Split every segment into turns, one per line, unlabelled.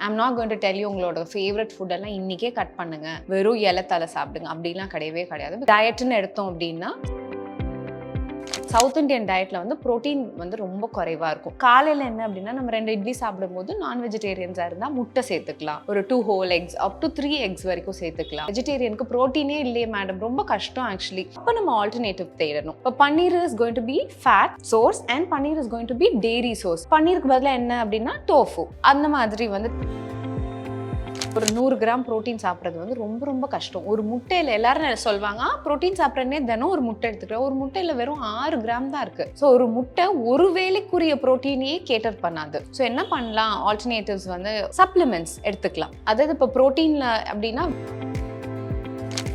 I'm not going to tell you உங்களோட favourite food எல்லாம் இன்னைக்கே கட் பண்ணுங்க, வெறும் இலத்தால சாப்பிடுங்க அப்படிலாம் கிடையவே கிடையாது. டயட்னு எடுத்தோம் அப்படின்னா சவுத் இண்டியன் டயட்ல வந்து ப்ரோட்டீன் வந்து ரொம்ப குறைவா இருக்கும். காலையில என்ன அப்படின்னா நம்ம 2 இட்லி சாப்பிடும்போது நான் வெஜிடேரியன்ஸா இருந்தா முட்டை சேர்த்துக்கலாம், ஒரு 2 whole eggs up to 3 eggs வரைக்கும் சேர்த்துக்கலாம். வெஜிடேரியனுக்கு ப்ரோட்டீனே இல்லையே மேடம், ரொம்ப கஷ்டம் ஆக்சுவலி. அப்போ நம்ம ஆல்டர்னேட்டிவ் தேடணும். இப்போ paneer is going to be fat source and paneer is going to be dairy source. பன்னீருக்கு பதிலாக என்ன அப்படின்னா டோஃபு, அந்த மாதிரி வந்து ஒரு 100 கிராம் ப்ரோட்டீன் சாப்பிட்றது வந்து ரொம்ப ரொம்ப கஷ்டம். ஒரு முட்டையில் எல்லாரும் சொல்லுவாங்க ப்ரோட்டீன் சாப்பிட்றேன்னே தினம் ஒரு முட்டை எடுத்துக்கிறேன். ஒரு முட்டையில் வெறும் 6 கிராம் தான் இருக்குது. ஸோ ஒரு முட்டை ஒரு வேளைக்குரிய ப்ரோட்டீனையே கேட்டர் பண்ணாது. ஸோ என்ன பண்ணலாம், ஆல்டர்னேட்டிவ்ஸ் வந்து சப்ளிமெண்ட்ஸ் எடுத்துக்கலாம். அதாவது இப்போ ப்ரோட்டீனில் அப்படின்னா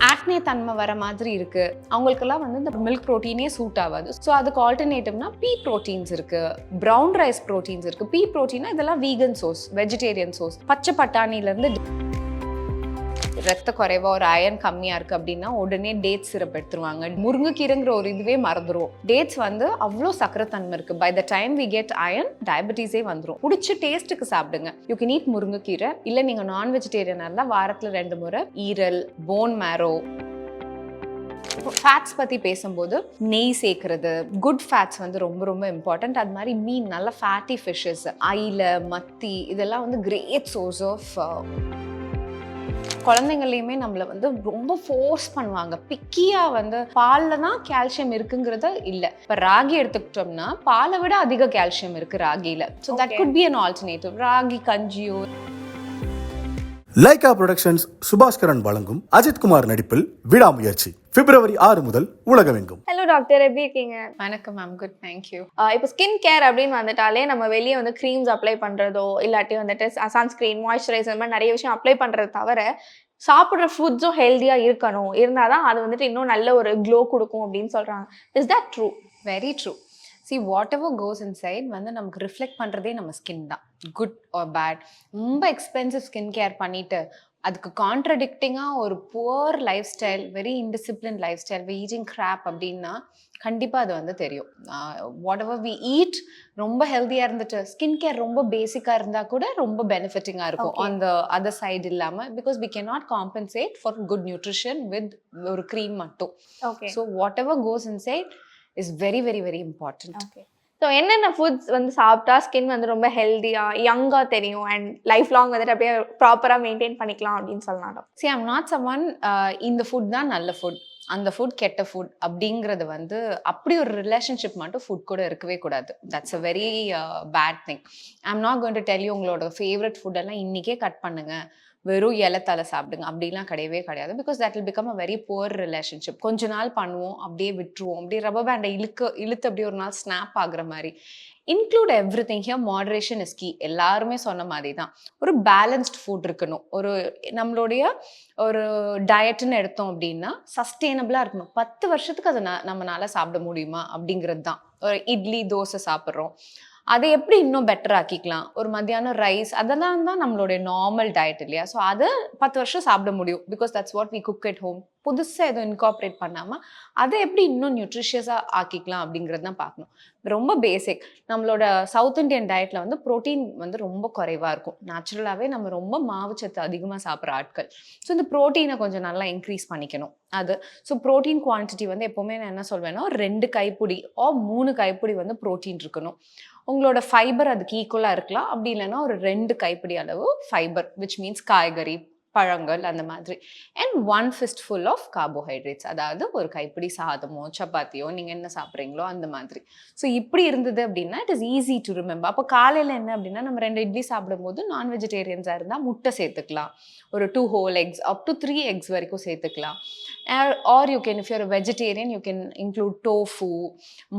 ஆக்னே தன்மை வர மாதிரி இருக்கு, அவங்களுக்கெல்லாம் வந்து இந்த மில்க் ப்ரோட்டீனே சூட் ஆகாது. ஸோ அதுக்கு ஆல்டர்னேட்டிவ்னா பீ ப்ரோட்டீன்ஸ் இருக்கு, ப்ரௌன் ரைஸ் ப்ரோட்டீன்ஸ் இருக்கு. பீ ப்ரோட்டீனா இதெல்லாம் வீகன் சோர்ஸ், வெஜிடேரியன் சோர்ஸ். பச்சை பட்டாணியிலேருந்து ரத்த குறைவா ஒரு அயன் கம்மியா இருக்கு அப்படின்னா உடனே டேட்ஸ் சிரப் எடுத்துருவாங்க. முருங்கைக்கீரைங்கிற ஒரு இதுவே மறந்துடும். டேட்ஸ் வந்து அவ்வளோ சக்கரத்தன்மை இருக்கு. By the time we get iron, டயபெட்டிஸே வந்துடும். பிடிச்ச டேஸ்ட்டுக்கு சாப்பிடுங்க. யூ கேன் ஈட் முருங்கைக்கீரை. இல்லை நீங்கள் நான் வெஜிடேரியனாக இருந்தால் வாரத்தில் 2 முறை ஈரல், போன் மேரோ. ஃபேட்ஸ் பற்றி பேசும்போது நெய் சேர்க்கறது, குட் ஃபேட்ஸ் வந்து ரொம்ப ரொம்ப இம்பார்ட்டன்ட். அது மாதிரி மீன், நல்ல ஃபேட்டி ஃபிஷ்ஷஸ், ஐல, மத்தி, இதெல்லாம் வந்து கிரேட் சோர்ஸ் ஆஃப். குழந்தைங்களையுமே நம்மளை வந்து ரொம்ப ஃபோர்ஸ் பண்ணுவாங்க. பிக்கியாக வந்து பாலில் தான் கால்சியம் இருக்குங்கிறது இல்லை. இப்போ ராகி எடுத்துக்கிட்டோம்னா பாலை விட அதிக கால்சியம் இருக்குது ராகியில். So that good be an alternative. Ragi கஞ்சியோ.
லைகா புரொடக்ஷன்ஸ் சுபாஸ்கரன் வழங்கும் அஜித்குமார் நடிப்பில் விடாமுயற்சி பிப்ரவரி 6 முதல் உலகமெங்கும்.
ஹலோ டாக்டர், எப்படி இருக்கீங்க?
வணக்கம் மேம், குட், தேங்க்யூ.
இப்போ ஸ்கின் கேர் அப்படின்னு வந்துட்டாலே நம்ம வெளியே வந்து க்ரீம்ஸ் அப்ளை பண்ணுறதோ இல்லாட்டி வந்துட்டு சன்ஸ்க்ரீன், மாய்ஸ்சரைசர் மாதிரி நிறைய விஷயம் அப்ளை பண்ணுறது தவிர சாப்பிட்ற ஃபுட்ஸும் ஹெல்த்தியாக இருக்கணும், இருந்தால் தான் அது வந்துட்டு இன்னும் நல்ல ஒரு க்ளோ கொடுக்கும் அப்படின்னு சொல்கிறாங்க. Is that true?
Very true. See, whatever goes inside வந்து நமக்கு ரிஃப்ளெக்ட் பண்ணுறதே நம்ம ஸ்கின் தான், குட் ஆர் பேட். ரொம்ப எக்ஸ்பென்சிவ் ஸ்கின் கேர் பண்ணிவிட்டு அதுக்கு கான்ட்ரடிக்டிங்காக ஒரு poor lifestyle, very indiscipline lifestyle, eating crap அப்படின்னா கண்டிப்பாக அது வந்து தெரியும். வாட் எவர் வி ஈட் ரொம்ப ஹெல்த்தியாக இருந்துட்டு ஸ்கின் கேர் ரொம்ப பேசிக்காக இருந்தால் கூட ரொம்ப பெனிஃபிட்டிங்காக இருக்கும். ஆன் த அதர் சைடு இல்லாமல், because we can not compensate for good nutrition with ஒரு க்ரீம் மட்டும். So whatever goes inside is very very very important.
Okay. So என்னென்ன ஃபுட்ஸ் வந்து சாப்பிட்டா ஸ்கின் வந்து ரொம்ப ஹெல்தியாக யங்காக தெரியும் அண்ட் லைஃப் லாங் வந்துட்டு அப்படியே ப்ராப்பராக மெயின்டைன் பண்ணிக்கலாம் அப்படின்னு சொல்லலாம்?
See, I'm not someone இந்த ஃபுட் தான் நல்ல ஃபுட், அந்த ஃபுட் கெட்ட ஃபுட் அப்படிங்கிறது வந்து அப்படி ஒரு ரிலேஷன்ஷிப் மட்டும் ஃபுட் கூட இருக்கவே கூடாது. That's a very bad thing. I'm not going to tell you உங்களோட ஃபேவரட் ஃபுட் எல்லாம் இன்னைக்கே கட் பண்ணுங்க, வெறும் இலத்தால சாப்பிடுங்க அப்படிலாம் கிடையவே கிடையாது. Because that will become a very poor relationship. கொஞ்ச நாள் பண்ணுவோம், அப்படியே விட்டுருவோம், அப்படியே ரப்பர் பேண்டை இழுத்து அப்படியே ஒரு நாள் ஸ்னாப் ஆகுற மாதிரி. Include everything here. Moderation is key. எல்லாருமே சொன்ன மாதிரி தான் ஒரு பேலன்ஸ்ட் ஃபுட் இருக்கணும். ஒரு நம்மளுடைய ஒரு டயட்னு எடுத்தோம் அப்படின்னா சஸ்டெயினபிளாக இருக்கணும். 10 வருஷத்துக்கு அதை நம்மளால சாப்பிட முடியுமா அப்படிங்கிறது தான். ஒரு இட்லி தோசை சாப்பிட்றோம், அதை எப்படி இன்னும் பெட்டர் ஆக்கிக்கலாம். ஒரு மத்தியானம் ரைஸ், அதெல்லாம் தான் நம்மளுடைய நார்மல் டயட் இல்லையா? ஸோ அதை 10 வருஷம் சாப்பிட முடியும். Because that's what we cook at home. புதுசாக எதுவும் இன்கார்பரேட் பண்ணாமல் அதை எப்படி இன்னும் நியூட்ரிஷியஸாக ஆக்கிக்கலாம் அப்படிங்கிறது தான் பார்க்கணும். ரொம்ப பேசிக். நம்மளோட சவுத் இண்டியன் டயட்டில் வந்து ப்ரோட்டீன் வந்து ரொம்ப குறைவாக இருக்கும். நேச்சுரலாகவே நம்ம ரொம்ப மாவுச்சத்து அதிகமாக சாப்பிட்ற ஆட்கள். ஸோ இந்த ப்ரோட்டீனை கொஞ்சம் நல்லா இன்க்ரீஸ் பண்ணிக்கணும். அது ஸோ ப்ரோட்டீன் குவான்டிட்டி வந்து எப்போவுமே நான் என்ன சொல்வேன்னா 2 கைப்பிடி ஆ 3 கைப்பிடி வந்து ப்ரோட்டீன் இருக்கணும். உங்களோட ஃபைபர் அதுக்கு ஈக்குவலாக இருக்கலாம். அப்படி இல்லைன்னா ஒரு 2 கைப்பிடி அளவு ஃபைபர், விச் மீன்ஸ் காய்கறி, பழங்கள், அந்த மாதிரி. அண்ட் 1 fistful ஆஃப் கார்போஹைட்ரேட்ஸ், அதாவது ஒரு கைப்பிடி சாதமோ சப்பாத்தியோ நீங்கள் என்ன சாப்பிட்றீங்களோ அந்த மாதிரி. ஸோ இப்படி இருந்தது அப்படின்னா it is easy to remember. அப்போ காலையில் என்ன அப்படின்னா நம்ம 2 இட்லி சாப்பிடும்போது நான் வெஜிடேரியன்ஸாக இருந்தால் முட்டை சேர்த்துக்கலாம், ஒரு 2 whole eggs up to 3 eggs வரைக்கும் சேர்த்துக்கலாம். Or you can, if you're vegetarian, you can include tofu,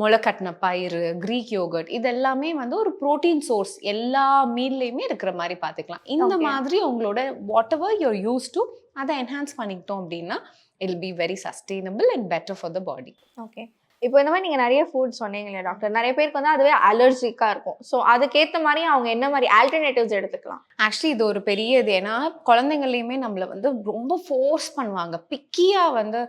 முளைக்கட்டின பயிறு, க்ரீக் யோகர்ட். இதெல்லாமே வந்து ஒரு ப்ரோட்டீன் சோர்ஸ் எல்லா மீல்லையுமே இருக்கிற மாதிரி பார்த்துக்கலாம். இந்த மாதிரி உங்களோட whatever you're use to அதை என்ஹான்ஸ் பண்ணிக்கிட்டோம் அப்படின்னா it will be very sustainable and better for the body.
Okay. இப்போ இந்த மாதிரி நீங்க நிறைய ஃபுட் சொன்னீங்க இல்லையா டாக்டர், நிறைய பேருக்கு வந்து அதுவே அலர்ஜிக்கா இருக்கும். ஸோ அதுக்கேத்த மாதிரி அவங்க என்ன மாதிரி ஆல்டர்னேட்டிவ்ஸ் எடுத்துக்கலாம்?
ஆக்சுவலி இது ஒரு பெரிய இது. ஏன்னா குழந்தைங்களையுமே நம்மள வந்து ரொம்ப ஃபோர்ஸ் பண்ணுவாங்க. பிக்கியா வந்து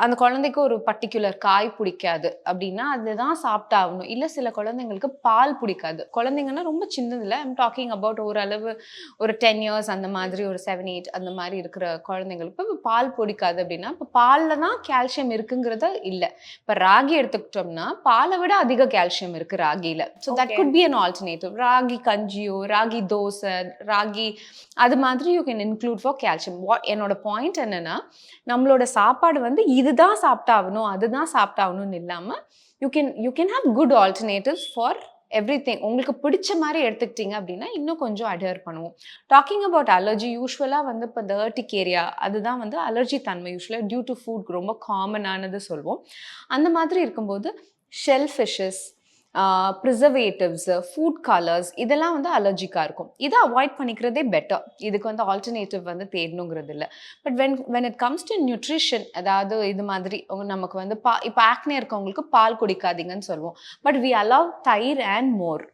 அந்த குழந்தைக்கு ஒரு பர்ட்டிகுலர் காய் பிடிக்காது அப்படின்னா, அதுதான் சாப்பிட்டாகணும். இல்ல சில குழந்தைங்களுக்கு பால் பிடிக்காது. குழந்தைங்கன்னா ரொம்ப சின்னதுல ஐம் டாக்கிங் அபவுட் ஓரளவு ஒரு 10 இயர்ஸ் அந்த மாதிரி ஒரு 7, 8 அந்த மாதிரி இருக்கிற குழந்தைங்களுக்கு இப்ப பால் பிடிக்காது அப்படின்னா, இப்ப பால்ல தான் கால்சியம் இருக்குங்கிறது இல்ல. இப்ப ராகி எடுத்துக்கிட்டோம்னா, பாலை விட அதிக கால்சியம் இருக்கு ராகில. So that good be an alternative. Ragi கஞ்சியோ, ராகி தோசை, ராகி அது மாதிரி you can include for calcium. என்னோட பாயிண்ட் என்னன்னா, நம்மளோட சாப்பாடு வந்து இதுதான் சாப்பிட்டாகணும், அதுதான் சாப்பிட்டாகணும்னு இல்லாம, you can have good alternatives for everything. உங்களுக்கு பிடிச்ச மாதிரி எடுத்துக்கிட்டீங்க அப்படின்னா, இன்னும் கொஞ்சம் அட்ஹர் பண்ணுவோம். டாக்கிங் அபவுட் அலர்ஜி யூசுவலா வந்து இப்போ இந்த ஏர்டிகேரியா அதுதான் வந்து அலர்ஜி தன்மை யூசுவலா டியூ டு ஃபுட் ரொம்ப காமனானது சொல்வோம். அந்த மாதிரி இருக்கும்போது shell fishes, preservatives, food colours இதெல்லாம் வந்து அலர்ஜிக்காக இருக்கும். இதை அவாய்ட் பண்ணிக்கிறதே பெட்டர். இதுக்கு வந்து ஆல்டர்னேட்டிவ் வந்து தேடணுங்கிறது இல்லை. But when it comes to nutrition, அதாவது இது மாதிரி நமக்கு வந்து இப்போ ஆக்னே இருக்கவங்களுக்கு பால் குடிக்காதீங்கன்னு சொல்லுவோம். பட் வி அலவ் தயிர் அண்ட் மோர்.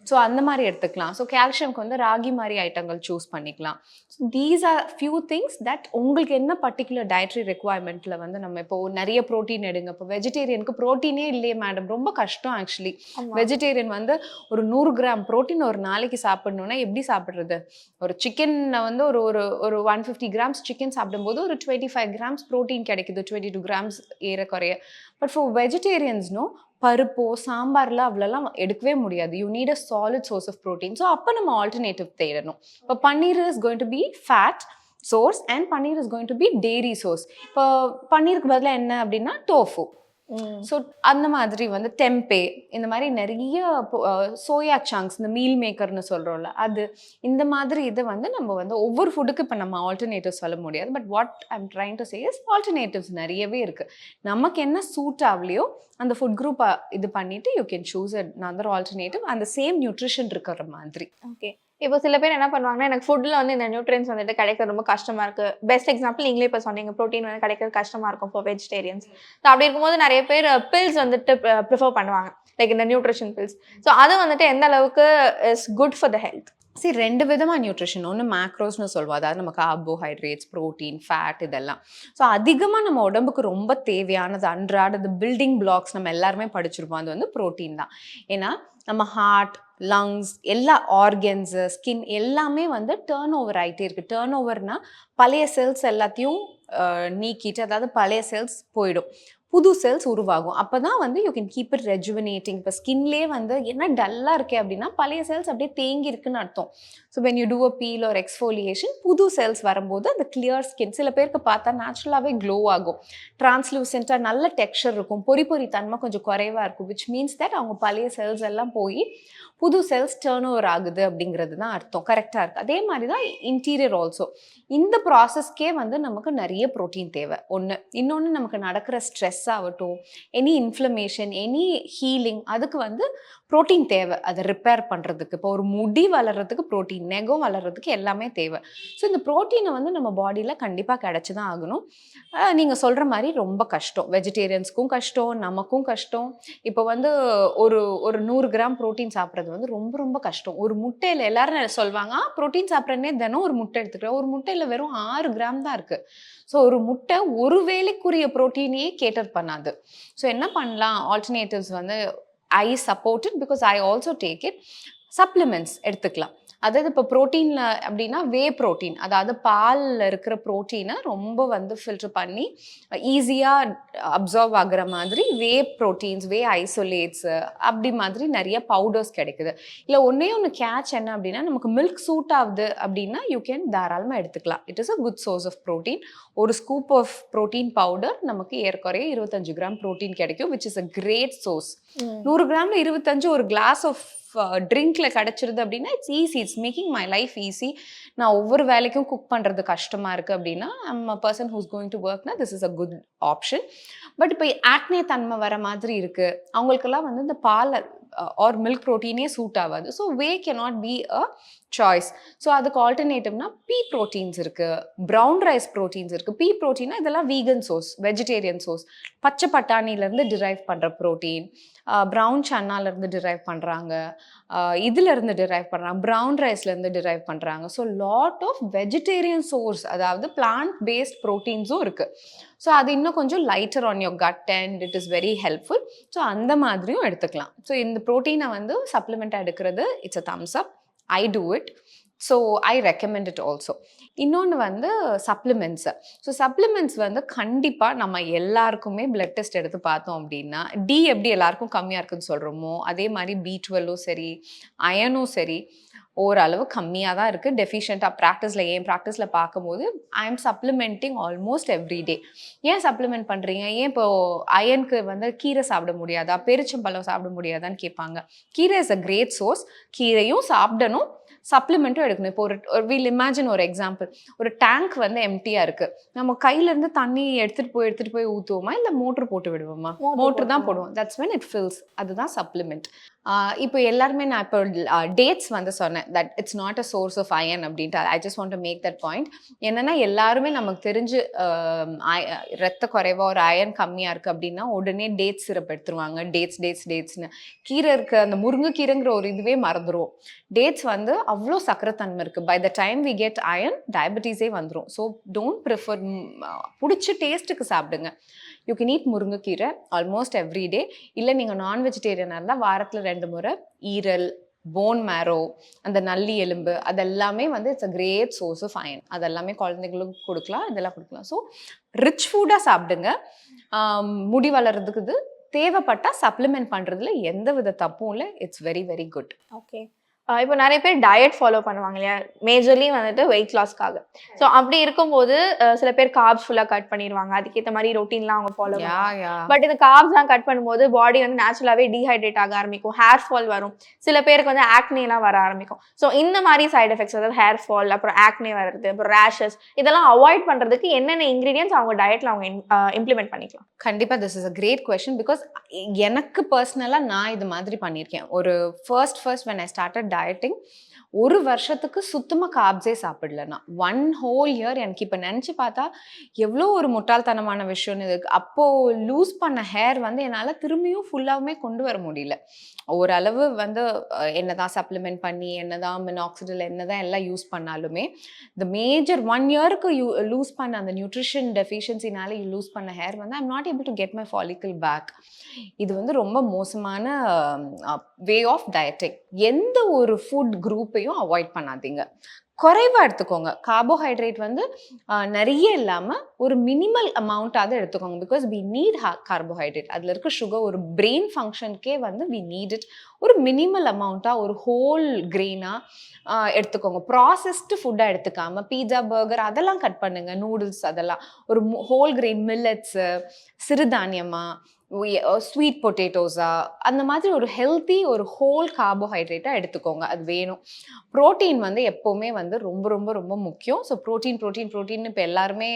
ஸோ அந்த மாதிரி எடுத்துக்கலாம். ஸோ கால்சியம்க்கு வந்து ராகி மாதிரி ஐட்டங்கள் சூஸ் பண்ணிக்கலாம். So these are few things that உங்களுக்கு என்ன பர்டிகுலர் டயட்ரி ரெக்குவயர்மெண்ட்டில் வந்து நம்ம இப்போ நிறைய ப்ரோட்டீன் எடுங்க. இப்போ வெஜிடேரியனுக்கு ப்ரோட்டீனே இல்லையே மேடம், ரொம்ப கஷ்டம் ஆக்சுவலி. வெஜிடேரியன் வந்து ஒரு 100 கிராம் ப்ரோட்டீன் ஒரு நாளைக்கு சாப்பிடணும்னா எப்படி சாப்பிட்றது? ஒரு சிக்கன் வந்து ஒரு ஒரு ஒரு 150 கிராம்ஸ் சிக்கன் சாப்பிடும்போது ஒரு 25 கிராம்ஸ் ப்ரோட்டீன் கிடைக்குது, 22 கிராம்ஸ் ஏறக்குறைய. பட் ஃபார் வெஜிடேரியன்ஸ்னோ பருப்போ சாம்பார்லாம் அவ்வளோலாம் எடுக்கவே முடியாது. You need a solid source of protein. So அப்போ நம்ம ஆல்டர்னேட்டிவ் தேடணும். இப்போ paneer is going to be fat source and paneer is going to be dairy source. இப்போ பன்னீருக்கு பதிலாக என்ன அப்படின்னா டோஃபு. ஸோ அந்த மாதிரி வந்து டெம்பே இந்த மாதிரி நிறைய சோயா சங்க்ஸ், இந்த மீல் மேக்கர்னு சொல்கிறோம்ல அது, இந்த மாதிரி இதை வந்து நம்ம வந்து ஒவ்வொரு ஃபுட்டுக்கு இப்போ நம்ம ஆல்டர்னேட்டிவ் சொல்ல முடியாது. But what I'm trying to say is alternatives நிறையவே இருக்குது. நமக்கு என்ன சூட் ஆகலையோ அந்த ஃபுட் குரூப்பை இது பண்ணிவிட்டு you can choose another alternative அந்த சேம் நியூட்ரிஷன் இருக்கிற மாதிரி.
ஓகே. இப்போ சில பேர் என்ன பண்ணுவாங்கன்னா, எனக்கு ஃபுட்ல வந்து இந்த நியூட்ரியன்ஸ் வந்துட்டு கிடைக்கிறது ரொம்ப கஷ்டமா இருக்கு. பெஸ்ட் எக்ஸாம்பிள் நீங்களே இப்போ சொன்னீங்க, ப்ரோட்டீன் வந்து கிடைக்கிறது கஷ்டமா இருக்கும் ஃபார் வெஜிடேரியன்ஸ். ஸோ அப்படி இருக்கும்போது நிறைய பேர் பில்ஸ் வந்துட்டு ப்ரிஃபர் பண்ணுவாங்க, லைக் இந்த நியூட்ரிஷன் பில்ஸ். ஸோ அது வந்துட்டு எந்த அளவுக்கு is good for the health?
சரி, 2 விதமாக நியூட்ரிஷன். ஒன்று மேக்ரோஸ்னு சொல்லுவோம், அதாவது நம்ம கார்போஹைட்ரேட்ஸ், ப்ரோட்டீன், ஃபேட் இதெல்லாம். ஸோ அதிகமாக நம்ம உடம்புக்கு ரொம்ப தேவையானது அன்றாடது பில்டிங் பிளாக்ஸ் நம்ம எல்லாருமே படிச்சிருப்போம், அது வந்து ப்ரோட்டீன் தான். ஏன்னா நம்ம ஹார்ட், லங்ஸ், எல்லா ஆர்கன்ஸு, ஸ்கின் எல்லாமே வந்து டேர்ன் ஓவர் ஆகிட்டே இருக்குது. டேர்ன் ஓவர்னால் பழைய செல்ஸ் எல்லாத்தையும் நீக்கிட்டு, அதாவது பழைய செல்ஸ் போயிடும், புது செல்ஸ் உருவாகும். அப்போ தான் வந்து you can keep it rejuvenating. இப்போ ஸ்கின்லேயே வந்து என்ன டல்லாக இருக்கே அப்படின்னா பழைய செல்ஸ் அப்படியே தேங்கி இருக்குன்னு அர்த்தம். So when you do a peel ஒரு எக்ஸ்ஃபோலியேஷன், புது செல்ஸ் வரும்போது அந்த கிளியர் ஸ்கின், சில பேருக்கு பார்த்தா நேச்சுரலாகவே க்ளோ ஆகும், டிரான்ஸ்லூசென்ட்டாக நல்ல டெக்ஸ்சர் இருக்கும், பொறி தன்மை கொஞ்சம் குறைவாக இருக்கும். விச் மீன்ஸ் தட் அவங்க பழைய செல்ஸ் எல்லாம் போய் புது செல்ஸ் டேர்ன் ஓவர் ஆகுது அப்படிங்கிறது தான் அர்த்தம். கரெக்டாக இருக்குது. அதே மாதிரி தான் இன்டீரியர் ஆல்சோ. இந்த ப்ராசஸ்க்கே வந்து நமக்கு நிறைய ப்ரோட்டீன் தேவை ஒன்று. இன்னொன்று, நமக்கு நடக்கிற ஸ்ட்ரெஸ் ஆகட்டும், எனி இன்ஃப்ளமேஷன், எனி ஹீலிங், அதுக்கு வந்து ப்ரோட்டீன் தேவை அதை ரிப்பேர் பண்ணுறதுக்கு. இப்போ ஒரு முடி வளர்கிறதுக்கு ப்ரோட்டீன், நெகம் வளர்கிறதுக்கு எல்லாமே தேவை. ஸோ இந்த ப்ரோட்டீனை வந்து நம்ம பாடியில் கண்டிப்பாக கிடச்சி தான் ஆகணும். நீங்கள் சொல்கிற மாதிரி ரொம்ப கஷ்டம், வெஜிடேரியன்ஸ்க்கும் கஷ்டம், நமக்கும் கஷ்டம். இப்போ வந்து ஒரு ஒரு 100 கிராம் ப்ரோட்டீன் சாப்பிட்றது வந்து ரொம்ப ரொம்ப கஷ்டம். ஒரு முட்டையில் எல்லாரும் சொல்லுவாங்க, ப்ரோட்டீன் சாப்பிட்றேன்னே தினம் ஒரு முட்டை எடுத்துக்கிறேன். ஒரு முட்டையில் வெறும் 6 கிராம் தான் இருக்குது. ஸோ ஒரு முட்டை ஒரு வேளைக்குரிய ப்ரோட்டீனையே கேட்டர் பண்ணாது. ஸோ என்ன பண்ணலாம்? ஆல்டர்னேட்டிவ்ஸ் வந்து I support it because I also take it. Supplements எடுத்துக்கலாம். அதாவது இப்போ ப்ரோட்டீனில் அப்படின்னா வே ப்ரோட்டீன், அதாவது பாலில் இருக்கிற ப்ரோட்டீனை ரொம்ப வந்து ஃபில்டர் பண்ணி ஈஸியாக அப்சார்வ் ஆகுற மாதிரி வே ப்ரோட்டீன்ஸ், வே ஐசோலேட்ஸு அப்படி மாதிரி நிறைய பவுடர்ஸ் கிடைக்குது. இல்லை ஒன்றே ஒன்று கேட்ச் என்ன அப்படின்னா, நமக்கு மில்க் சூட் ஆகுது அப்படின்னா யூ கேன் தாராளமாக எடுத்துக்கலாம். It is a good source of protein. ஒரு ஸ்கூப் ஆஃப் ப்ரோட்டீன் பவுடர் நமக்கு ஏற்குறைய 25 கிராம் ப்ரோட்டீன் கிடைக்கும், which is a great source. 100 கிராமில் 25 ஒரு கிளாஸ் ஆஃப் ட்ரிங்க்ல கிடைச்சிருது அப்படின்னா it's easy, it's making my life easy. நான் ஒவ்வொரு வேலைக்கும் குக் பண்ணுறது கஷ்டமாக இருக்குது அப்படின்னா I'm a person who's going to ஒர்க்னா this is a good option. But இப்போ ஆக்னே தன்மை வர மாதிரி இருக்குது அவங்களுக்கெல்லாம் வந்து இந்த பால் ஆர் மில்க் ப்ரோட்டீனே சூட் ஆகாது. So we cannot be a choice. So அதுக்கு ஆல்டர்னேட்டிவ்னா பீ ப்ரோட்டீன்ஸ் இருக்கு, ப்ரௌன் ரைஸ் ப்ரோட்டீன்ஸ் இருக்கு. பீ ப்ரோட்டீனா இதெல்லாம் வீகன் சோர்ஸ், வெஜிடேரியன் சோர்ஸ். பச்சை பட்டாணிலேருந்து டிரைவ் பண்ணுற ப்ரோட்டீன், ப்ரௌன் சன்னாலேருந்து டிரைவ் பண்ணுறாங்க, இதுலேருந்து டிரைவ் பண்ணுறாங்க, ப்ரௌன் ரைஸ்லேருந்து டிரைவ் பண்ணுறாங்க. So lot of vegetarian source, அதாவது பிளான்ட் பேஸ்ட் ப்ரோட்டீன்ஸும் இருக்குது. ஸோ அது இன்னும் கொஞ்சம் lighter on your gut and it is very helpful. So அந்த மாதிரியும் எடுத்துக்கலாம். ஸோ இந்த ப்ரோட்டீனை வந்து சப்ளிமெண்ட்டாக எடுக்கிறது it's a Thums up. I do it. So I recommend it also. இன்னொன்று வந்து சப்ளிமெண்ட்ஸு. ஸோ சப்ளிமெண்ட்ஸ் வந்து கண்டிப்பாக நம்ம எல்லாருக்குமே பிளட் டெஸ்ட் எடுத்து பார்த்தோம் அப்படின்னா டி எப்படி எல்லாருக்கும் கம்மியாக இருக்குன்னு சொல்கிறோமோ அதே மாதிரி B12 சரி, அயனும் சரி ஓரளவு கம்மியாக தான் இருக்குது. டெஃபிஷியண்ட்டாக என் ப்ராக்டிஸில் பார்க்கும்போது I am supplementing almost every டே. ஏன் சப்ளிமெண்ட் பண்ணுறீங்க? ஏன் இப்போது அயனுக்கு வந்து கீரை சாப்பிட முடியாதா, பெருச்சம்பழம் சாப்பிட முடியாதான்னு கேட்பாங்க. கீரை இஸ் அ கிரேட் சோர்ஸ். கீரையும் சாப்பிடணும், சப்ளிமெண்ட்டும் எடுக்கணும். இப்போ வீல் இமேஜின் ஒரு எக்ஸாம்பிள். ஒரு டேங்க் வந்து எம்டியாக இருக்குது. நம்ம கையிலேருந்து தண்ணி எடுத்துகிட்டு போய் ஊற்றுவோமா, இல்லை மோட்ரு போட்டு விடுவோமா? மோட்ரு தான் போடுவோம். That's when it fills. அதுதான் சப்ளிமெண்ட். இப்போ எல்லாருமே நான் இப்போ டேட்ஸ் வந்து சொன்னேன் that it's not a source of iron அப்படின்ட்டு. I just want to make that point. என்னன்னா எல்லாருமே நமக்கு தெரிஞ்சு ரத்த குறைவா ஒரு அயன் கம்மியாக இருக்குது அப்படின்னா உடனே டேட்ஸ் சிரப் எடுத்துருவாங்க. டேட்ஸ்னு கீரை இருக்க அந்த முருங்கைக்கீரைங்கிற ஒரு இதுவே மறந்துடுவோம். டேட்ஸ் வந்து அவ்வளோ சக்கரத்தன்மை இருக்குது. By the time we get iron டயபெட்டிஸே வந்துடும். ஸோ டோன்ட் ப்ரிஃபர், பிடிச்ச டேஸ்ட்டுக்கு சாப்பிடுங்க. யூ கேன் ஈட் முருங்கைக்கீரை ஆல்மோஸ்ட் எவ்ரி டே. இல்லை நீங்கள் நான் வெஜிடேரியனாக இருந்தால் வாரத்தில் 2 முறை ஈரல், போன் மேரோ, அந்த நல்லி எலும்பு அதெல்லாமே வந்து it's a great source of iron. அதெல்லாமே குழந்தைங்களுக்கு கொடுக்கலாம், இதெல்லாம் கொடுக்கலாம். ஸோ ரிச் ஃபுட்டாக சாப்பிடுங்க. முடி வளர்றதுக்கு இது தேவைப்பட்டால் சப்ளிமெண்ட் பண்ணுறதுல எந்த வித தப்பும் இல்லை. It's very very good.
Okay. இப்போ நிறைய பேர் டயட் ஃபாலோ பண்ணுவாங்க இல்லையா, மேஜர்லி வந்துட்டு வெயிட் லாஸ்க்காக. ஸோ அப்படி இருக்கும்போது சில பேர் கார்ப்ஸ் ஃபுல்லாக கட் பண்ணிடுவாங்க. அதுக்கேற்ற மாதிரி ரொட்டீன்லாம் அவங்க ஃபாலோ பண்ணுவாங்க. பட் இந்த கார்ப்ஸ்லாம் கட் பண்ணும்போது பாடி வந்து நேச்சுரலாகவே டீஹைட்ரேட் ஆக ஆரம்பிக்கும், ஹேர் ஃபால் வரும், சில பேருக்கு வந்து ஆக்னேலாம் வர ஆரம்பிக்கும். ஸோ இந்த மாதிரி சைட் எஃபெக்ட்ஸ், அதாவது ஹேர் ஃபால், அப்புறம் ஆக்னே வர்றது, அப்புறம் ரேஷஸ், இதெல்லாம் அவாய்ட் பண்ணுறதுக்கு என்னென்ன இன்க்ரீடியன்ஸ் அவங்க டயட்டில் அவங்க இம்ப்ளிமெண்ட் பண்ணிக்கலாம்?
கண்டிப்பாக this is a great question. Because எனக்கு பர்சனலாக நான் இது மாதிரி பண்ணியிருக்கேன். ஒரு first when I started dieting, ஒரு வருஷத்துக்கு சுத்தமாக கார்ப்ஸே சாப்பிடல நான். 1 whole year. எனக்கு இப்போ நினச்சி பார்த்தா எவ்வளோ ஒரு முட்டாள்தனமான விஷயம்னு இருக்கு. அப்போது லூஸ் பண்ண ஹேர் வந்து என்னால் திரும்பியும் ஃபுல்லாகவுமே கொண்டு வர முடியல. ஓரளவு வந்து என்னதான் சப்ளிமெண்ட் பண்ணி, என்னதான் மினாக்சிடில், என்னதான் எல்லாம் யூஸ் பண்ணாலுமே இந்த மேஜர் 1 இயருக்கு லூஸ் பண்ண அந்த நியூட்ரிஷன் டெஃபிஷியன்சினால லூஸ் பண்ண ஹேர் வந்து I'm not able to get my follicle back. இது வந்து ரொம்ப மோசமான வே ஆஃப் டயட்டிங். எந்த ஒரு ஃபுட் குரூப்பையும் அவாய்ட் பண்ணாதீங்க. குறைவாக எடுத்துக்கோங்க. கார்போஹைட்ரேட் வந்து நிறைய இல்லாமல் ஒரு மினிமல் அமௌண்ட்டாவது எடுத்துக்கோங்க. Because we need carbohydrate. அதில் இருக்க சுகர் ஒரு பிரெயின் ஃபங்க்ஷனுக்கே வந்து வி நீட் இட். ஒரு மினிமல் அமௌண்ட்டாக ஒரு ஹோல் கிரெயினாக எடுத்துக்கோங்க. ப்ராசஸ்டு ஃபுட்டாக எடுத்துக்காமல் பீஸா, பர்கர் அதெல்லாம் கட் பண்ணுங்கள். நூடுல்ஸ் அதெல்லாம் ஒரு ஹோல் கிரெயின் மில்லட்ஸு, சிறுதானியமாக, ஸ்வீட் பொட்டேட்டோஸா, அந்த மாதிரி ஒரு ஹெல்த்தி ஒரு ஹோல் கார்போஹைட்ரேட்டாக எடுத்துக்கோங்க. அது வேணும். ப்ரோட்டீன் வந்து எப்போவுமே வந்து ரொம்ப ரொம்ப ரொம்ப முக்கியம். ஸோ ப்ரோட்டீன் இப்போ எல்லாருமே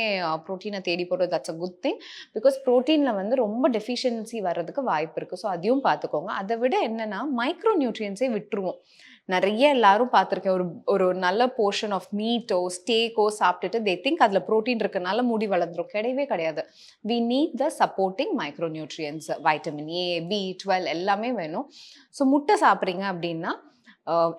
ப்ரோட்டீனை தேடி போடுறது that's a good thing. Because ப்ரோட்டீனில் வந்து ரொம்ப டெஃபிஷியன்சி வர்றதுக்கு வாய்ப்பு இருக்குது. ஸோ அதையும் பார்த்துக்கோங்க. அதை விட என்னென்னா மைக்ரோ நியூட்ரியன்ஸே விட்டுருவோம். நிறைய எல்லாரும் பார்த்துருக்கேன். ஒரு நல்ல போர்ஷன் ஆஃப் மீட்டோ ஸ்டேக்கோ சாப்பிட்டுட்டு தே திங்க் அதில் ப்ரோட்டீன் இருக்கனால முடி வளர்ந்துரும். கிடையவே கிடையாது. We need the supporting micro nutrients, vitamin A, B12 எல்லாமே வேணும். ஸோ முட்டை சாப்பிட்றீங்க அப்படின்னா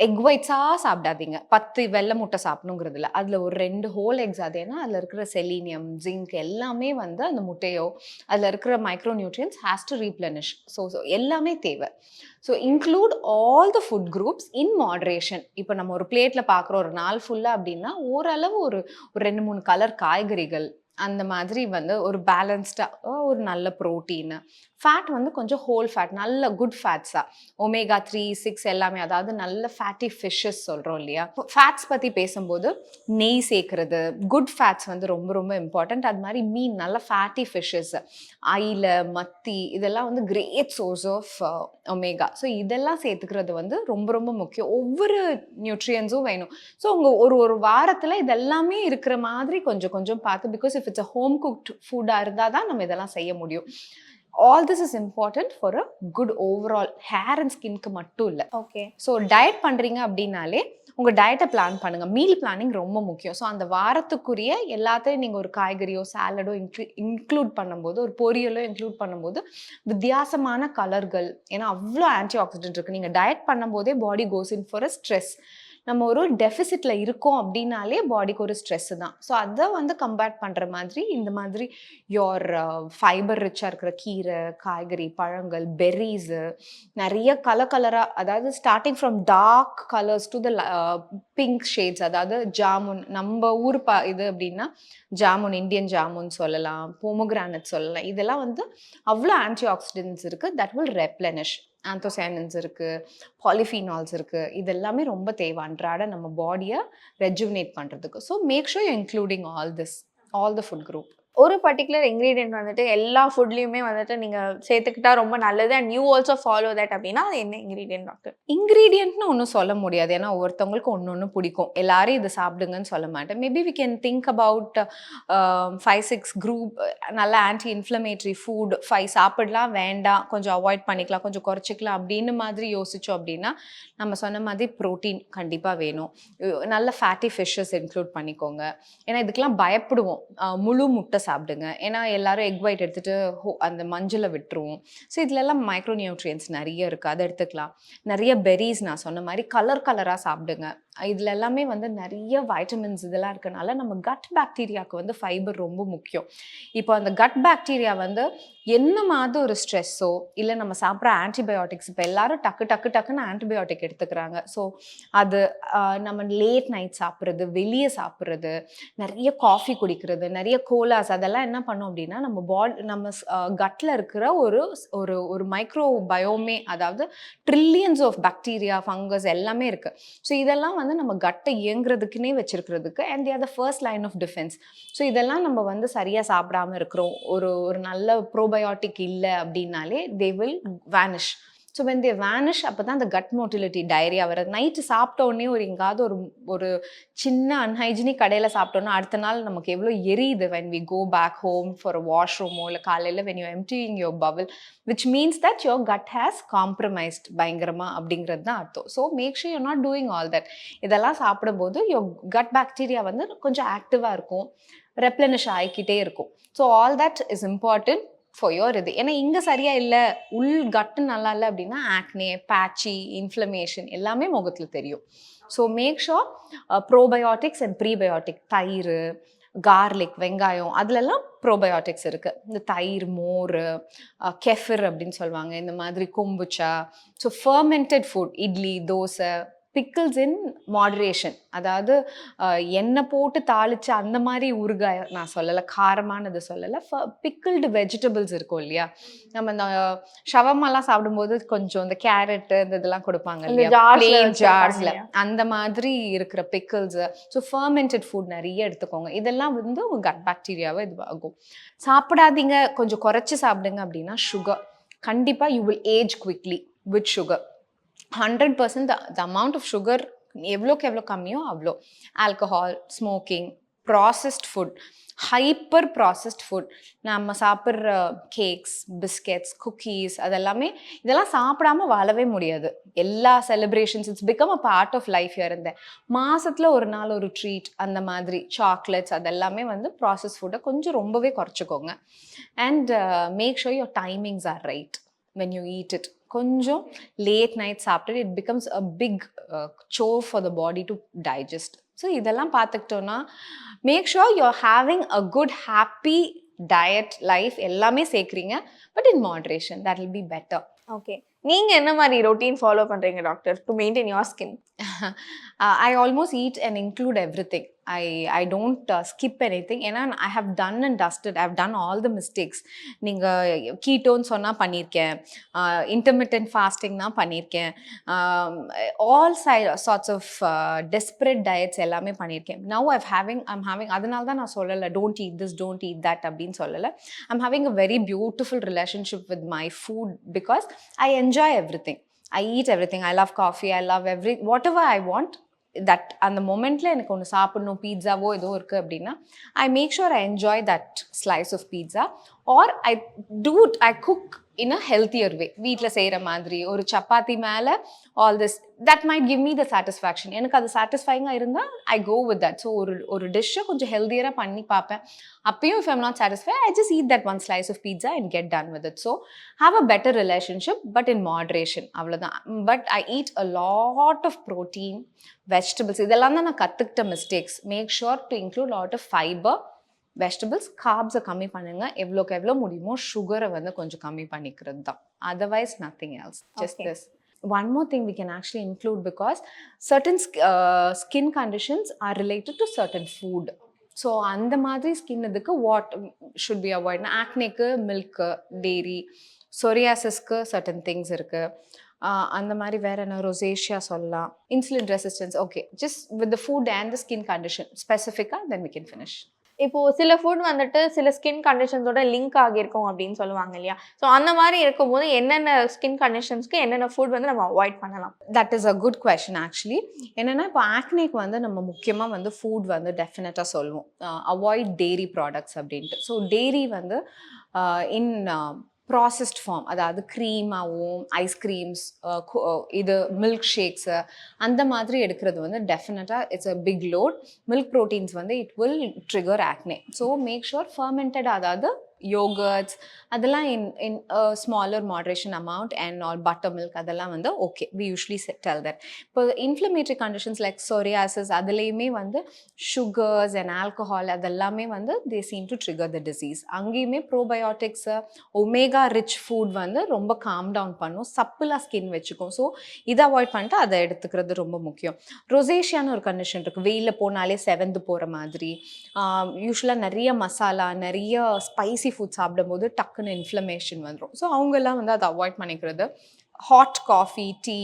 எக் ஒயிட்ஸாக சாப்பிடாதீங்க. 10 வெள்ளை முட்டை சாப்பிடணுங்கிறது இல்லை. அதில் ஒரு 2 ஹோல் எக்ஸ். அது ஏன்னா அதில் இருக்கிற செலீனியம், ஜிங்க் எல்லாமே வந்து அந்த முட்டையோ அதில் இருக்கிற micro nutrients has to replenish. So எல்லாமே தேவை. So include all the food groups in moderation. இப்போ நம்ம ஒரு பிளேட்டில் பார்க்குறோம் ஒரு நாள் ஃபுல்லாக அப்படின்னா ஓரளவு ஒரு 2-3 கலர் காய்கறிகள், அந்த மாதிரி வந்து ஒரு பேலன்ஸ்டாக ஒரு நல்ல ப்ரோட்டீனு, ஃபேட் வந்து கொஞ்சம் ஹோல் ஃபேட், நல்ல குட் ஃபேட்ஸாக ஒமேகா 3, 6 எல்லாமே, அதாவது நல்ல ஃபேட்டி ஃபிஷ்ஷஸ் சொல்கிறோம் இல்லையா. ஃபேட்ஸ் பற்றி பேசும்போது நெய் சேர்க்குறது, குட் ஃபேட்ஸ் வந்து ரொம்ப ரொம்ப இம்பார்ட்டண்ட். அது மாதிரி மீன், நல்ல ஃபேட்டி ஃபிஷ்ஷஸ், ஐல, மத்தி இதெல்லாம் வந்து great source of omega. So இதெல்லாம் சேர்த்துக்கிறது வந்து ரொம்ப ரொம்ப முக்கியம். ஒவ்வொரு நியூட்ரியன்ஸும் வேணும். ஸோ உங்கள் ஒரு வாரத்தில் இதெல்லாமே இருக்கிற மாதிரி கொஞ்சம் கொஞ்சம் பார்த்து, because if it's a home cooked ஃபுட்டாக இருந்தால் தான் நம்ம இதெல்லாம் செய்ய முடியும். All this is important for a good overall hair and ஸ்கின்க்கு மட்டும் இல்லை.
ஓகே.
ஸோ டயட் பண்ணுறீங்க அப்படின்னாலே உங்கள் டயட்டை பிளான் பண்ணுங்கள். மீல் பிளானிங் ரொம்ப முக்கியம். ஸோ அந்த வாரத்துக்குரிய எல்லாத்தையும் நீங்கள் ஒரு காய்கறியோ சாலடோ இன்க்ளூட் பண்ணும்போது, ஒரு பொரியலோ இன்க்ளூட் பண்ணும்போது வித்தியாசமான கலர்கள், ஏன்னா அவ்வளோ ஆன்டி ஆக்சிடென்ட் இருக்குது. நீங்கள் டயட் பண்ணும்போதே பாடி கோஸ் இன் ஃபார் அ ஸ்ட்ரெஸ். நம்ம ஒரு டெஃபிசிட்ல இருக்கோம் அப்படின்னாலே பாடிக்கு ஒரு ஸ்ட்ரெஸ் தான். ஸோ அதை வந்து கம்பேட் பண்ணுற மாதிரி இந்த மாதிரி யோர் ஃபைபர் ரிச்சாக இருக்கிற கீரை, காய்கறி, பழங்கள், பெர்ரீஸு, நிறைய கலராக, அதாவது starting from dark colours to the pink shades, அதாவது ஜாமுன், நம்ம ஊர் இது அப்படின்னா ஜாமுன், இந்தியன் ஜாமுன் சொல்லலாம், போமோகிரானட் சொல்லலாம். இதெல்லாம் வந்து அவ்வளோ ஆன்டி ஆக்சிடென்ட்ஸ் இருக்குது. That will replenish. ஆந்தோசைனின்ஸ் இருக்குது, பாலிஃபீனால்ஸ் இருக்குது. இது எல்லாமே ரொம்ப தேவை அன்றாட நம்ம பாடியை ரெஜுவினேட் பண்ணுறதுக்கு. So make sure you including all the food group.
ஒரு பர்டிகுலர் இன்க்ரீடியன்ட் வந்துட்டு எல்லா ஃபுட்லேயுமே வந்துட்டு நீங்கள் சேர்த்துக்கிட்டா ரொம்ப நல்லது and you also follow that அப்படின்னா அது என்ன இன்க்ரீடியன்ட் டாக்டர்?
இன்க்ரீடியன்ட்னு ஒன்றும் சொல்ல முடியாது. ஏன்னா ஒவ்வொருத்தவங்களுக்கு ஒன்று பிடிக்கும். எல்லாரும் இது சாப்பிடுங்கன்னு சொல்ல மாட்டேன். Maybe we can think about 5-6 group நல்ல ஆன்டி இன்ஃப்ளமேட்டரி ஃபுட். 5 சாப்பிடலாம், வேண்டாம், கொஞ்சம் அவாய்ட் பண்ணிக்கலாம், கொஞ்சம் குறைச்சிக்கலாம் அப்படின்னு மாதிரி யோசித்தோம் அப்படின்னா, நம்ம சொன்ன மாதிரி ப்ரோட்டீன் கண்டிப்பாக வேணும். நல்ல ஃபேட்டி ஃபிஷ்ஷஸ் இன்க்ளூட் பண்ணிக்கோங்க. ஏன்னா இதுக்கெல்லாம் பயப்படுவோம். முழு முட்டை சாப்பிடுங்க. ஏன்னா எல்லாரும் எக் ஒயிட் எடுத்துட்டு அந்த மஞ்சளை விட்டுருவோம். ஸோ இதுலெல்லாம் மைக்ரோ நியூட்ரியன்ஸ் நிறைய இருக்குது, அதை எடுத்துக்கலாம். நிறைய பெர்ரீஸ் நான் சொன்ன மாதிரி கலராக சாப்பிடுங்க. இதில் எல்லாமே வந்து நிறைய வைட்டமின்ஸ் இதெல்லாம் இருக்கனால நம்ம கட் பாக்டீரியாவுக்கு வந்து ஃபைபர் ரொம்ப முக்கியம். இப்போ அந்த கட் பாக்டீரியா வந்து என்ன மாதிரி ஒரு ஸ்ட்ரெஸ்ஸோ இல்லை நம்ம சாப்பிட்ற ஆன்டிபயோட்டிக்ஸ், இப்போ எல்லாரும் டக்குன்னு ஆன்டிபயோட்டிக் எடுத்துக்கிறாங்க. ஸோ அது நம்ம லேட் நைட் சாப்பிட்றது, வெளியே சாப்பிட்றது, நிறைய காஃபி குடிக்கிறது, நிறைய கோலாஸ், அதெல்லாம் என்ன பண்ணும் அப்படின்னா நம்ம கட்டில் இருக்கிற ஒரு மைக்ரோ பயோமே, அதாவது ட்ரில்லியன்ஸ் ஆஃப் பாக்டீரியா, ஃபங்கஸ் எல்லாமே இருக்குது. ஸோ இதெல்லாம் வந்து நம்ம கட்டை இயங்குறதுக்குன்னே வச்சிருக்கிறதுக்கு and they are the first line of defence. So இதெல்லாம் நம்ம வந்து சரியாக சாப்பிடாம இருக்கிறோம், ஒரு நல்ல ப்ரோபயோட்டிக் இல்லை அப்படின்னாலே they will vanish. So when they vanish, அப்போ தான் அந்த கட் மோட்டிலிட்டி, டயரியா வர்றது. நைட்டு சாப்பிட்டோடனே எங்காவது ஒரு சின்ன அன்ஹைஜினிக் கடையில் சாப்பிட்டோன்னா அடுத்த நாள் நமக்கு எவ்வளோ எரியுது when we go back home for a washroom-ஓ இல்லை காலையில் when you're emptying your bowel, which means that your gut has compromised பயங்கரமாக அப்படிங்கிறது தான் அர்த்தம். So make sure you're not doing all that. இதெல்லாம் சாப்பிடும்போது your gut bacteria வந்து கொஞ்சம் ஆக்டிவாக இருக்கும், ரெப்ளனிஷ் ஆகிக்கிட்டே இருக்கும். So all that is important for your இது. ஏன்னா இங்கே சரியா இல்லை, உள் கட்டு நல்லா இல்லை அப்படின்னா ஆக்னே, பேட்சி, இன்ஃப்ளமேஷன் எல்லாமே முகத்தில் தெரியும். So make sure probiotics and prebiotic, தயிர், கார்லிக், வெங்காயம், அதுலெல்லாம் ப்ரோபயோட்டிக்ஸ் இருக்குது. இந்த தயிர், மோர், கெஃபிர் அப்படின்னு சொல்லுவாங்க, இந்த மாதிரி kombucha. So fermented food, idli, dosa, pickles in moderation, அதாவது எண்ணெய் போட்டு தாளித்து அந்த மாதிரி ஊறுகாய் நான் சொல்லலை, காரமானது சொல்லலை. பிக்கிள்டு வெஜிடபிள்ஸ் இருக்கும் இல்லையா, நம்ம இந்த ஷவர்மாலாம் சாப்பிடும்போது கொஞ்சம் இந்த கேரட்டு இந்த இதெல்லாம் கொடுப்பாங்க இல்லையா, பிளேன் ஜார்ஸில், அந்த மாதிரி இருக்கிற பிக்கிள்ஸு. ஸோ ஃபர்மெண்டட் ஃபுட் நிறைய எடுத்துக்கோங்க. இதெல்லாம் வந்து உங்கள் கட் பாக்டீரியாவை இது ஆகும். சாப்பிடாதீங்க, கொஞ்சம் குறைச்சி சாப்பிடுங்க அப்படின்னா சுகர் கண்டிப்பாக you will age quickly with sugar. 100% the amount of sugar எவ்வளோக்கு எவ்வளோ கம்மியோ அவ்வளோ. Alcohol, smoking, processed food, hyper processed food, நம்ம சாப்பிட்ற கேக்ஸ், பிஸ்கெட்ஸ், குக்கீஸ், இதெல்லாம் சாப்பிடாம வாழவே முடியாது. எல்லா celebrations, it's become a part of life. இருந்தேன் மாதத்தில் ஒரு நாள் ஒரு ட்ரீட், அந்த மாதிரி சாக்லேட்ஸ், அதெல்லாமே வந்து ப்ராசஸ் ஃபுட்டை கொஞ்சம் ரொம்பவே குறைச்சிக்கோங்க. And make sure your timings are right when you eat it. கொஞ்சம் லேட் நைட் சாப்பிட்டு it becomes a big chore for the body to digest. So இதெல்லாம் பார்த்துக்கிட்டோன்னா make sure you are having a good happy diet life. எல்லாமே சேர்க்குறீங்க, but in moderation, that will be better.
Okay, நீங்கள் என்ன மாதிரி routine follow பண்ணுறீங்க doctor to maintain your skin?
I almost eat and include everything. I don't skip anything. ஏன்னா I have done and dusted. I have done all the mistakes. நீங்கள் கீட்டோன்னு சொன்னால் பண்ணியிருக்கேன், intermittent fasting நான் பண்ணியிருக்கேன், all sorts of desperate diets எல்லாமே பண்ணியிருக்கேன். Now I'm having அதனால தான் நான் சொல்லலை don't eat this, don't eat that அப்படின்னு சொல்லலை. I'm having a very beautiful relationship with my food because I enjoy everything. I eat everything. I love coffee. I love whatever I want. That அந்த மொமெண்ட்டில் எனக்கு ஒன்று சாப்பிடணும், பீட்சாவோ ஏதோ இருக்குது அப்படின்னா I make sure I enjoy that slice of pizza. Or I cook in a healthier way. வீட்டில் செய்கிற மாதிரி ஒரு சப்பாத்தி மேலே all this that might give me the satisfaction. எனக்கு அது சாட்டிஸ்ஃபைங்காக இருந்தால் I go with that. So ஒரு டிஷ்ஷை கொஞ்சம் ஹெல்த்தியராக பண்ணி பார்ப்பேன். அப்பயும் if I'm not satisfied, I just eat that one slice of pizza and get done with it. So have a better relationship, but in moderation. அவ்வளோதான். But I eat a lot of protein, vegetables. இதெல்லாம் தான் நான் கற்றுக்கிட்ட mistakes. Make sure to include lot of fibre, vegetables, கார்ப்ஸை கம்மி பண்ணுங்க. எவ்வளோக்கு எவ்வளோ முடியுமோ சுகரை வந்து கொஞ்சம் கம்மி பண்ணிக்கிறது தான். Otherwise nothing else, just this. One more thing we can actually include, because certain skin conditions are related to certain food. So அந்த மாதிரி ஸ்கின் இதுக்கு வாட் ஷுட் பி அவாய்ட்? ஆக்னேக்கு மில்க்கு, டெய்ரி, சொரியாசிஸ்க்கு சர்டன் திங்ஸ் இருக்குது. அந்த மாதிரி வேற என்ன, ரொசேஷியா சொல்லலாம், insulin resistance. Okay, just with the food and the skin condition ஸ்பெசிஃபிக்காக தென் வி கேன் ஃபினிஷ்.
இப்போ சில ஃபுட் வந்துட்டு சில ஸ்கின் கண்டிஷன்ஸோட லிங்க் ஆகியிருக்கும் அப்படின்னு சொல்லுவாங்க இல்லையா? ஸோ அந்த மாதிரி இருக்கும்போது என்னென்ன ஸ்கின் கண்டிஷன்ஸ்க்கு என்னென்ன ஃபுட் வந்து நம்ம அவாய்ட் பண்ணலாம்?
That is a good question actually. என்னென்னா இப்போ ஆக்னேக்கு வந்து நம்ம முக்கியமாக வந்து ஃபுட் வந்து டெஃபினட்டாக சொல்லுவோம், அவாய்ட் டெய்ரி ப்ராடக்ட்ஸ் அப்படின்ட்டு. ஸோ டெய்ரி வந்து இன் ப்ராசஸ்ட் ஃபார்ம், அதாவது க்ரீமாகவும் ஐஸ்கிரீம்ஸ், இது மில்க் ஷேக்ஸு அந்த மாதிரி எடுக்கிறது வந்து டெஃபினட்டாக it's a big load. Milk proteins வந்து it will trigger acne. So make sure fermented, அதாவது யோகர்ட்ஸ் அதெல்லாம் in smaller moderation amount and all butter milk அதெல்லாம் வந்து okay, we usually tell that. இப்போ இன்ஃப்ளமேட்டரி கண்டிஷன்ஸ் லைக் சொரியாசிஸ் அதுலேயுமே வந்து sugars and alcohol அதெல்லாமே வந்து they seem to trigger the disease. அங்கேயுமே ப்ரோபயோட்டிக்ஸு, ஒமேகா ரிச் ஃபுட் வந்து ரொம்ப காம் டவுன் பண்ணும், சப்பிளாக ஸ்கின் வச்சுக்கும். ஸோ இதை அவாய்ட் பண்ணிட்டு அதை எடுத்துக்கிறது ரொம்ப முக்கியம். ரொசேஷியான்னு ஒரு கண்டிஷன் இருக்குது, வெயிலில் போனாலே செவந்து போகிற மாதிரி. யூஸ்வலாக நிறைய மசாலா, நிறைய ஸ்பைசி ஃபுட் சாப்பிடும்போது டக்குன்னு இன்ஃப்ளமேஷன் வந்துடும். ஸோ அவங்கெல்லாம் வந்து அதை அவாய்ட் பண்ணிக்கிறது. ஹாட் காஃபி, டீ,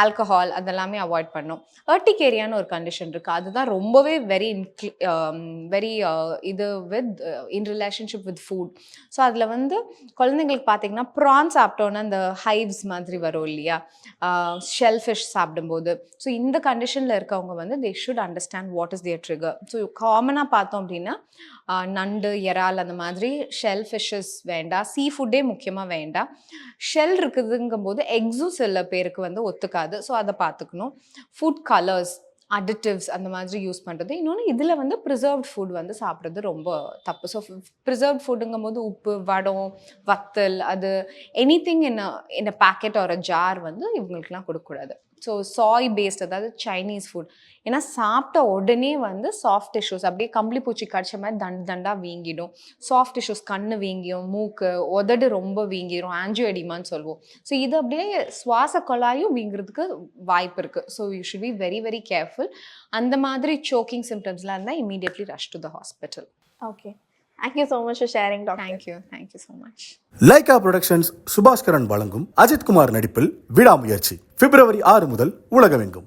ஆல்கஹால் அதெல்லாமே அவாய்ட் பண்ணும். ஏர்டிகேரியான்னு ஒரு கண்டிஷன் இருக்குது, அதுதான் ரொம்பவே வெரி இது with in relationship with food. So அதில் வந்து குழந்தைங்களுக்கு பார்த்தீங்கன்னா ப்ரான் சாப்பிட்டோன்னா அந்த ஹைவ்ஸ் மாதிரி வரும் இல்லையா, ஷெல் ஃபிஷ் சாப்பிடும்போது. ஸோ இந்த கண்டிஷனில் இருக்கவங்க வந்து they should understand what is their trigger. So காமனாக பார்த்தோம் அப்படின்னா நண்டு, இறால் அந்த மாதிரி ஷெல் ஃபிஷ்ஷஸ் வேண்டாம், சீ ஃபுட்டே முக்கியமாக வேண்டாம். ஷெல் இருக்குதுங்கும் போது எக்ஸும் சில பேருக்கு வந்து ஒத்துக்காது. ஸோ அதை பார்த்துக்கணும். ஃபுட் கலர்ஸ், அடிட்டிவ்ஸ் அந்த மாதிரி யூஸ் பண்ணுறது. இன்னொன்று இதில் வந்து ப்ரிசர்வ்ட் ஃபுட் வந்து சாப்பிட்றது ரொம்ப தப்பு. ஸோ ப்ரிசர்வ்ட் ஃபுட்டுங்கும் போது உப்பு, வடம், வத்தல், அது anything in a packet or a jar வந்து இவங்களுக்குலாம் கொடுக்கக்கூடாது. ஸோ சாய் பேஸ்ட், அதாவது சைனீஸ் ஃபுட். ஏன்னா சாப்பிட்ட உடனே வந்து சாஃப்ட் டிஷ்யூஸ் அப்படியே கம்பளி பூச்சி கடிச்ச மாதிரி தண்டாக வீங்கிடும். சாஃப்ட் டிஷ்யூஸ் கண்ணு வீங்கிடும், மூக்கு, உதடு ரொம்ப வீங்கிடும், ஆஞ்சியோஎடிமான்னு சொல்லுவோம். ஸோ இது அப்படியே சுவாச குழாயும் வீங்கிறதுக்கு வாய்ப்பு இருக்குது. So you should be very very careful. அந்த மாதிரி சோக்கிங் சிம்டம்ஸ்லாம் இருந்தால் immediately rush to the hospital.
Okay, thank you so much for sharing, doctor.
Thank you so much.
Lyca productions Subaskaran வழங்கும் அஜித்குமார் நடிப்பில் விடாமுயற்சி பிப்ரவரி 6 முதல் உலகமெங்கும்.